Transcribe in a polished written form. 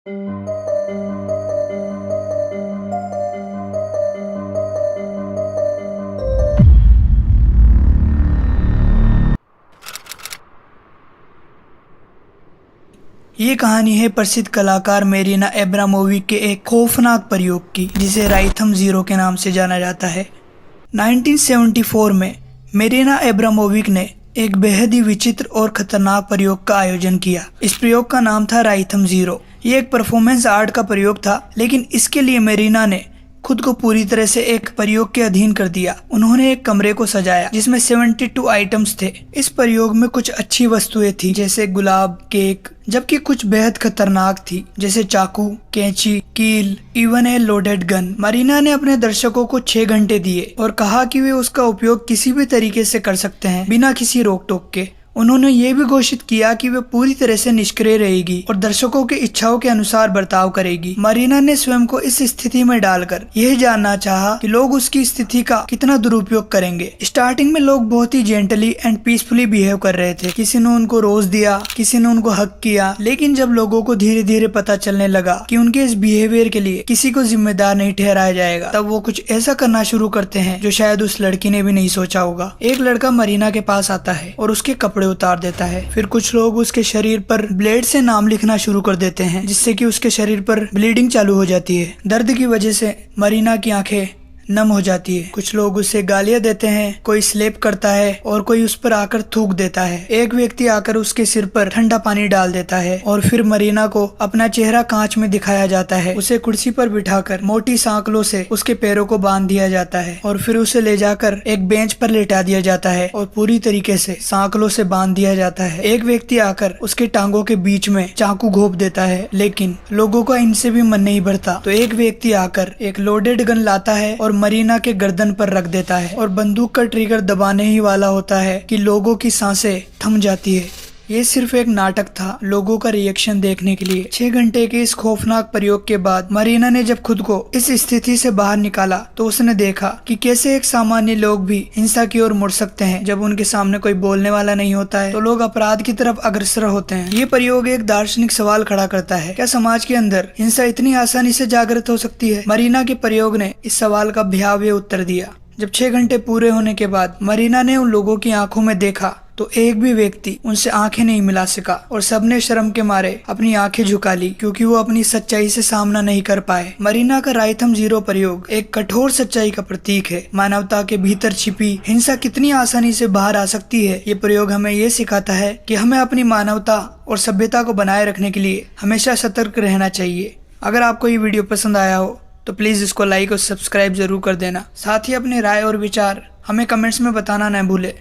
ये कहानी है प्रसिद्ध कलाकार मेरीना एब्रामोविक के एक खौफनाक प्रयोग की, जिसे राइथम जीरो के नाम से जाना जाता है। 1974 में मेरीना एब्रामोविक ने एक बेहद ही विचित्र और खतरनाक प्रयोग का आयोजन किया। इस प्रयोग का नाम था राइथम जीरो। ये एक परफॉर्मेंस आर्ट का प्रयोग था, लेकिन इसके लिए मेरीना ने खुद को पूरी तरह से एक प्रयोग के अधीन कर दिया। उन्होंने एक कमरे को सजाया जिसमें 72 आइटम्स थे। इस प्रयोग में कुछ अच्छी वस्तुएं थी जैसे गुलाब, केक, जबकि कुछ बेहद खतरनाक थी जैसे चाकू, कैंची, कील, even a loaded gun. Marina ने अपने दर्शकों को 6 घंटे दिए और कहा कि वे उसका उपयोग किसी भी तरीके से कर सकते हैं बिना किसी रोक टोक के। उन्होंने ये भी घोषित किया कि वे पूरी तरह से निष्क्रिय रहेगी और दर्शकों की इच्छाओं के अनुसार बर्ताव करेगी। मरीना ने स्वयं को इस स्थिति में डालकर यह जानना चाहा कि लोग उसकी स्थिति का कितना दुरुपयोग करेंगे। स्टार्टिंग में लोग बहुत ही जेंटली एंड पीसफुली बिहेव कर रहे थे। किसी ने उनको रोज दिया, किसी ने उनको हक किया, लेकिन जब लोगों को धीरे धीरे पता चलने लगा कि उनके इस बिहेवियर के लिए किसी को जिम्मेदार नहीं ठहराया जाएगा, तब वो कुछ ऐसा करना शुरू करते हैं जो शायद उस लड़की ने भी नहीं सोचा होगा। एक लड़का मरीना के पास आता है और उसके कपड़े उतार देता है। फिर कुछ लोग उसके शरीर पर ब्लेड से नाम लिखना शुरू कर देते हैं, जिससे कि उसके शरीर पर ब्लीडिंग चालू हो जाती है। दर्द की वजह से मरीना की आंखें नम हो जाती है। कुछ लोग उसे गालियां देते हैं, कोई स्लेप करता है और कोई उस पर आकर थूक देता है। एक व्यक्ति आकर उसके सिर पर ठंडा पानी डाल देता है और फिर मरीना को अपना चेहरा कांच में दिखाया जाता है। उसे कुर्सी पर बिठाकर मोटी सांकलों से उसके पैरों को बांध दिया जाता है और फिर उसे ले जाकर एक बेंच पर लेटा दिया जाता है और पूरी तरीके से सांकलों से बांध दिया जाता है। एक व्यक्ति आकर उसके टांगों के बीच में चाकू घोंप देता है, लेकिन लोगों का इनसे भी मन नहीं भरता, तो एक व्यक्ति आकर एक लोडेड गन लाता है और मरीना के गर्दन पर रख देता है और बंदूक का ट्रिगर दबाने ही वाला होता है कि लोगों की सांसें थम जाती है। ये सिर्फ एक नाटक था लोगों का रिएक्शन देखने के लिए। 6 घंटे के इस खौफनाक प्रयोग के बाद मरीना ने जब खुद को इस स्थिति से बाहर निकाला तो उसने देखा कि कैसे एक सामान्य लोग भी हिंसा की ओर मुड़ सकते हैं। जब उनके सामने कोई बोलने वाला नहीं होता है तो लोग अपराध की तरफ अग्रसर होते हैं। ये प्रयोग एक दार्शनिक सवाल खड़ा करता है, क्या समाज के अंदर हिंसा इतनी आसानी से जागृत हो सकती है? मरीना के प्रयोग ने इस सवाल का भयावह उत्तर दिया। जब 6 घंटे पूरे होने के बाद मरीना ने उन लोगों की आंखों में देखा तो एक भी व्यक्ति उनसे आंखें नहीं मिला सका और सबने शर्म के मारे अपनी आंखें झुका ली, क्योंकि वो अपनी सच्चाई से सामना नहीं कर पाए। मरीना का राइथम जीरो प्रयोग एक कठोर सच्चाई का प्रतीक है। मानवता के भीतर छिपी हिंसा कितनी आसानी से बाहर आ सकती है। ये प्रयोग हमें ये सिखाता है कि हमें अपनी मानवता और सभ्यता को बनाए रखने के लिए हमेशा सतर्क रहना चाहिए। अगर आपको ये वीडियो पसंद आया हो तो प्लीज इसको लाइक और सब्सक्राइब जरूर कर देना। साथ ही अपनी राय और विचार हमें कमेंट्स में बताना न भूले।